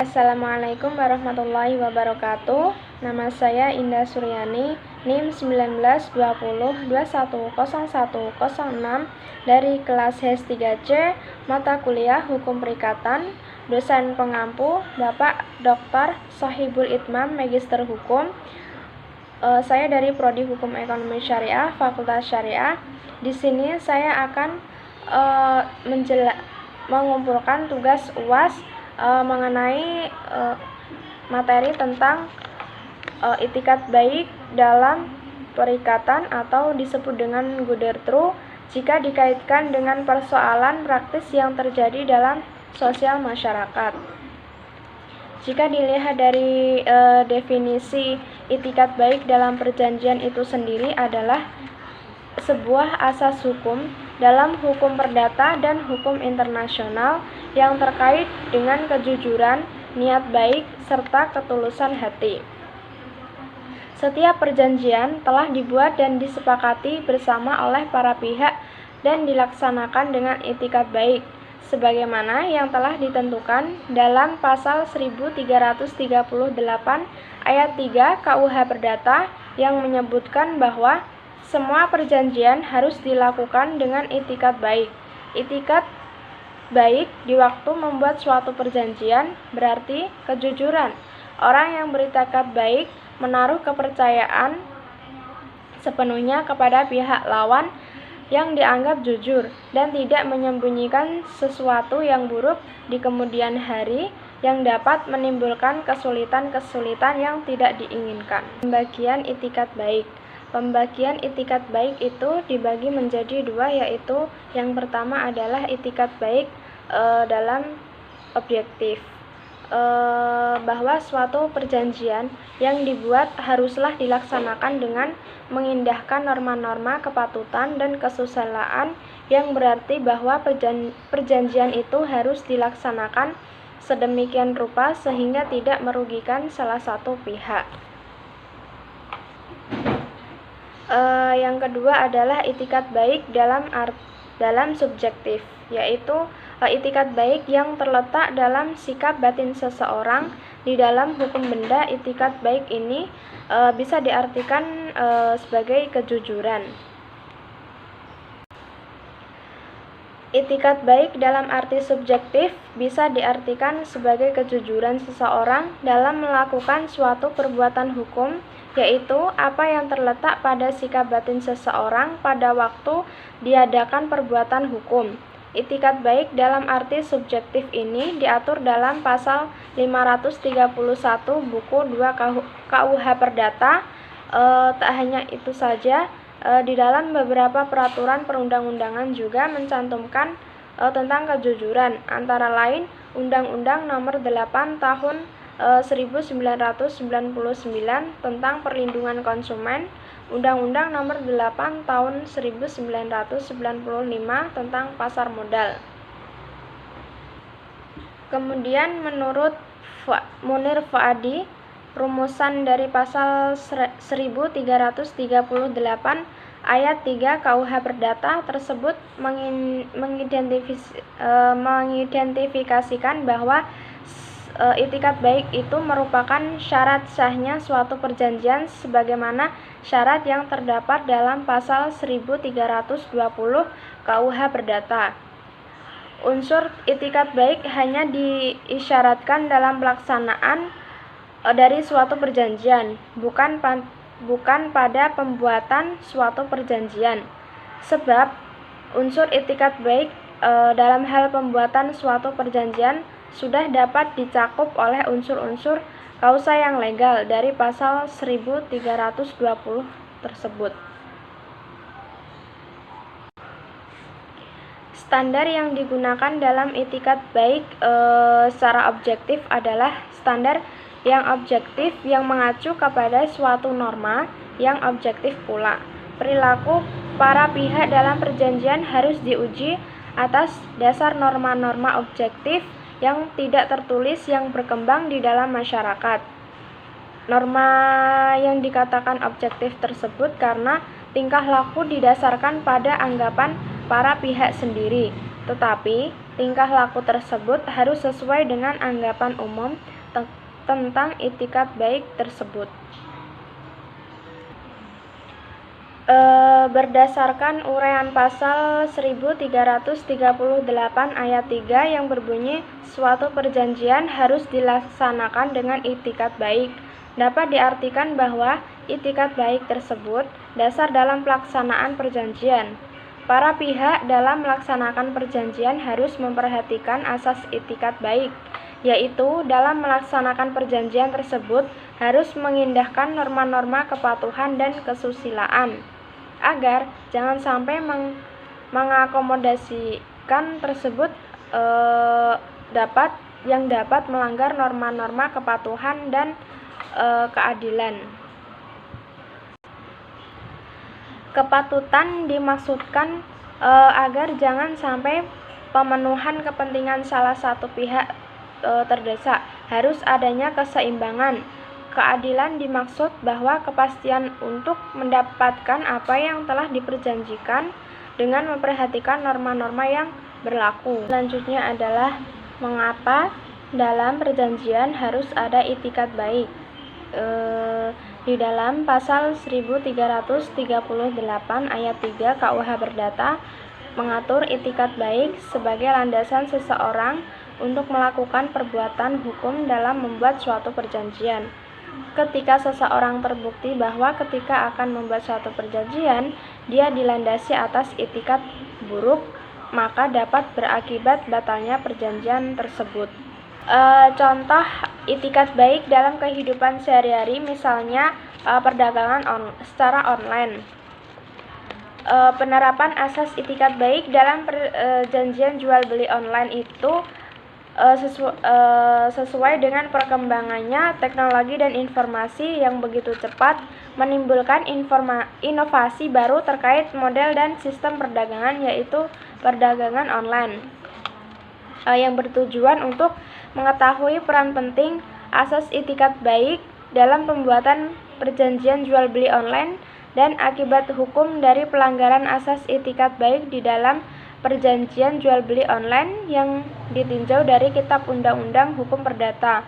Assalamualaikum warahmatullahi wabarakatuh. Nama saya Indah Suryani, NIM 1920210106 dari kelas HES3C, mata kuliah Hukum Perikatan. Dosen pengampu Bapak Dr. Sohibul Itmam, Magister Hukum. Saya dari Prodi Hukum Ekonomi Syariah, Fakultas Syariah. Di sini saya akan mengumpulkan tugas UAS mengenai materi tentang itikat baik dalam perikatan atau disebut dengan Gudertru jika dikaitkan dengan persoalan praktis yang terjadi dalam sosial masyarakat. Jika dilihat dari definisi itikat baik dalam perjanjian itu sendiri adalah sebuah asas hukum dalam hukum perdata dan hukum internasional yang terkait dengan kejujuran, niat baik, serta ketulusan hati. Setiap perjanjian telah dibuat dan disepakati bersama oleh para pihak dan dilaksanakan dengan itikat baik, sebagaimana yang telah ditentukan dalam pasal 1338 ayat 3 KUH Perdata yang menyebutkan bahwa semua perjanjian harus dilakukan dengan itikat baik. Itikat baik di waktu membuat suatu perjanjian berarti kejujuran. Orang yang beritikat baik menaruh kepercayaan sepenuhnya kepada pihak lawan yang dianggap jujur dan tidak menyembunyikan sesuatu yang buruk di kemudian hari yang dapat menimbulkan kesulitan-kesulitan yang tidak diinginkan. Pembagian itikat baik. Pembagian itikat baik itu dibagi menjadi dua, yaitu yang pertama adalah itikat baik dalam objektif, bahwa suatu perjanjian yang dibuat haruslah dilaksanakan dengan mengindahkan norma-norma kepatutan dan kesusilaan, yang berarti bahwa perjanjian itu harus dilaksanakan sedemikian rupa sehingga tidak merugikan salah satu pihak. Yang kedua adalah itikat baik dalam subjektif, yaitu itikat baik yang terletak dalam sikap batin seseorang. Di dalam hukum benda, itikat baik ini bisa diartikan sebagai kejujuran. Itikat baik dalam arti subjektif bisa diartikan sebagai kejujuran seseorang dalam melakukan suatu perbuatan hukum, yaitu apa yang terletak pada sikap batin seseorang pada waktu diadakan perbuatan hukum. Itikat baik dalam arti subjektif ini diatur dalam pasal 531 buku 2 KUH Perdata. Tak hanya itu saja, di dalam beberapa peraturan perundang-undangan juga mencantumkan tentang kejujuran, antara lain Undang-Undang Nomor 8 Tahun 1999 tentang perlindungan konsumen, Undang-Undang Nomor 8 Tahun 1995 tentang pasar modal. Kemudian menurut Munir Fuadi, rumusan dari pasal 1338 ayat 3 KUH Perdata tersebut mengidentifikasikan bahwa itikat baik itu merupakan syarat sahnya suatu perjanjian sebagaimana syarat yang terdapat dalam pasal 1320 KUH Perdata. Unsur itikat baik hanya diisyaratkan dalam pelaksanaan dari suatu perjanjian, bukan pada pembuatan suatu perjanjian. Sebab unsur itikat baik dalam hal pembuatan suatu perjanjian sudah dapat dicakup oleh unsur-unsur kausa yang legal dari pasal 1320 tersebut. Standar yang digunakan dalam itikat baik secara objektif adalah standar yang objektif yang mengacu kepada suatu norma yang objektif pula. Perilaku para pihak dalam perjanjian harus diuji atas dasar norma-norma objektif yang tidak tertulis yang berkembang di dalam masyarakat. Norma yang dikatakan objektif tersebut karena tingkah laku didasarkan pada anggapan para pihak sendiri, tetapi tingkah laku tersebut harus sesuai dengan anggapan umum tentang itikat baik tersebut. Berdasarkan uraian pasal 1338 ayat 3 yang berbunyi suatu perjanjian harus dilaksanakan dengan itikat baik, dapat diartikan bahwa itikat baik tersebut dasar dalam pelaksanaan perjanjian. Para pihak dalam melaksanakan perjanjian harus memperhatikan asas itikat baik, yaitu dalam melaksanakan perjanjian tersebut harus mengindahkan norma-norma kepatuhan dan kesusilaan, agar jangan sampai mengakomodasikan tersebut dapat melanggar norma-norma kepatuhan dan keadilan. Kepatutan dimaksudkan agar jangan sampai pemenuhan kepentingan salah satu pihak terdesak, harus adanya keseimbangan. Keadilan dimaksud bahwa kepastian untuk mendapatkan apa yang telah diperjanjikan dengan memperhatikan norma-norma yang berlaku. Selanjutnya adalah mengapa dalam perjanjian harus ada itikat baik. Di dalam pasal 1338 ayat 3 KUH Perdata mengatur itikat baik sebagai landasan seseorang untuk melakukan perbuatan hukum dalam membuat suatu perjanjian. Ketika seseorang terbukti bahwa ketika akan membuat suatu perjanjian, dia dilandasi atas itikat buruk, maka dapat berakibat batalnya perjanjian tersebut. Contoh itikat baik dalam kehidupan sehari-hari, misalnya perdagangan secara online. Penerapan asas itikat baik dalam perjanjian jual beli online itu sesuai dengan perkembangannya teknologi dan informasi yang begitu cepat menimbulkan inovasi baru terkait model dan sistem perdagangan, yaitu perdagangan online, yang bertujuan untuk mengetahui peran penting asas itikat baik dalam pembuatan perjanjian jual beli online dan akibat hukum dari pelanggaran asas itikat baik di dalam perjanjian jual beli online yang ditinjau dari Kitab Undang-Undang Hukum Perdata,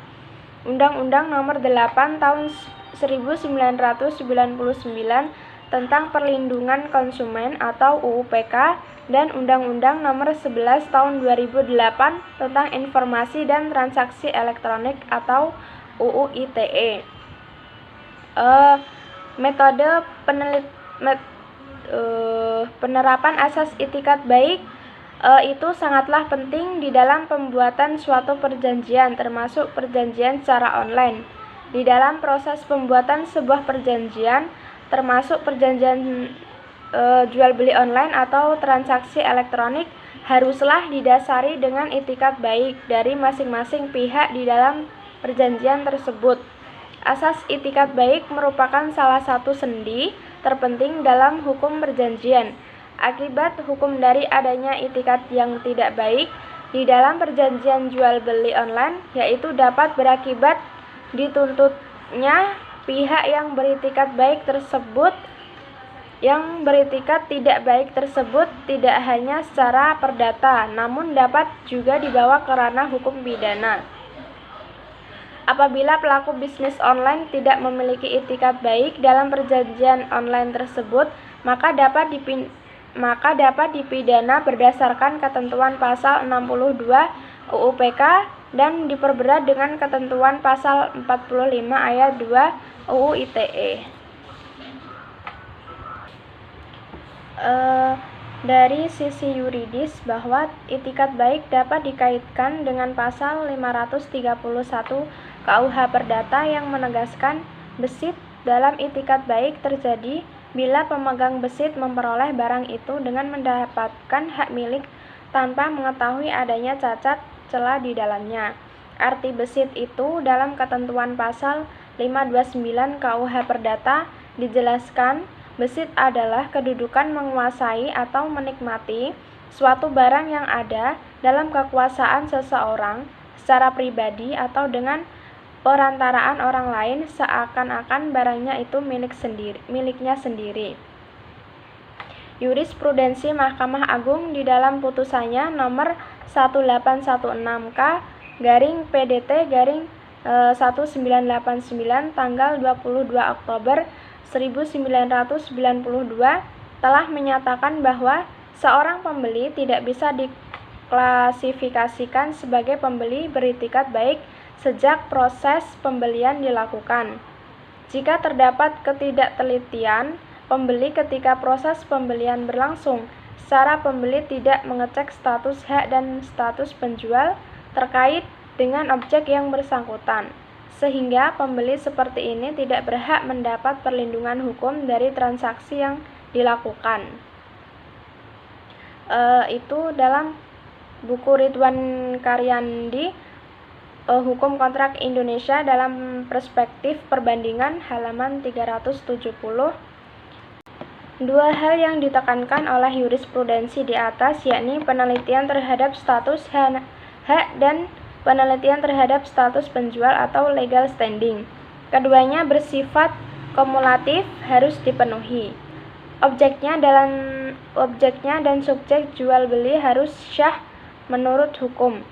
Undang-Undang Nomor 8 Tahun 1999 tentang Perlindungan Konsumen atau UU-PK, dan Undang-Undang Nomor 11 Tahun 2008 tentang Informasi dan Transaksi Elektronik atau UU ITE. Metode penerapan asas itikat baik itu sangatlah penting di dalam pembuatan suatu perjanjian, termasuk perjanjian secara online. Di dalam proses pembuatan sebuah perjanjian, termasuk perjanjian jual beli online atau transaksi elektronik, haruslah didasari dengan itikat baik dari masing-masing pihak di dalam perjanjian tersebut. Asas itikat baik merupakan salah satu sendi terpenting dalam hukum perjanjian. Akibat hukum dari adanya itikat yang tidak baik di dalam perjanjian jual beli online, yaitu dapat berakibat dituntutnya pihak yang beritikat baik tersebut, yang beritikat tidak baik tersebut tidak hanya secara perdata, namun dapat juga dibawa ke ranah hukum pidana. Apabila pelaku bisnis online tidak memiliki itikat baik dalam perjanjian online tersebut, maka dapat dipidana berdasarkan ketentuan pasal 62 UU PK dan diperberat dengan ketentuan pasal 45 ayat 2 UU ITE. Dari sisi yuridis, bahwa itikat baik dapat dikaitkan dengan pasal 531 KUH Perdata yang menegaskan besit dalam itikat baik terjadi bila pemegang besit memperoleh barang itu dengan mendapatkan hak milik tanpa mengetahui adanya cacat celah di dalamnya. Arti besit itu dalam ketentuan pasal 529 KUH Perdata dijelaskan, besit adalah kedudukan menguasai atau menikmati suatu barang yang ada dalam kekuasaan seseorang secara pribadi atau dengan perantaraan orang lain, seakan-akan barangnya itu miliknya sendiri. Jurisprudensi Mahkamah Agung di dalam putusannya nomor 1816 K/PDT/1989 tanggal 22 Oktober 1992 telah menyatakan bahwa seorang pembeli tidak bisa diklasifikasikan sebagai pembeli beritikat baik sejak proses pembelian dilakukan. Jika terdapat ketidaktelitian pembeli ketika proses pembelian berlangsung, secara pembeli tidak mengecek status hak dan status penjual terkait dengan objek yang bersangkutan, sehingga pembeli seperti ini tidak berhak mendapat perlindungan hukum dari transaksi yang dilakukan. Itu dalam buku Ridwan Karyandi, Hukum Kontrak Indonesia dalam Perspektif Perbandingan, halaman 370. Dua hal yang ditekankan oleh jurisprudensi di atas, yakni penelitian terhadap status hak dan penelitian terhadap status penjual atau legal standing. Keduanya bersifat kumulatif, harus dipenuhi. Objeknya dan subjek jual beli harus syah menurut hukum.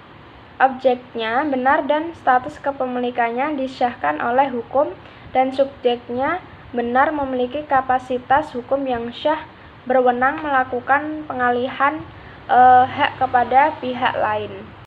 Objeknya benar dan status kepemilikannya disyahkan oleh hukum, dan subjeknya benar memiliki kapasitas hukum yang syah berwenang melakukan pengalihan hak kepada pihak lain.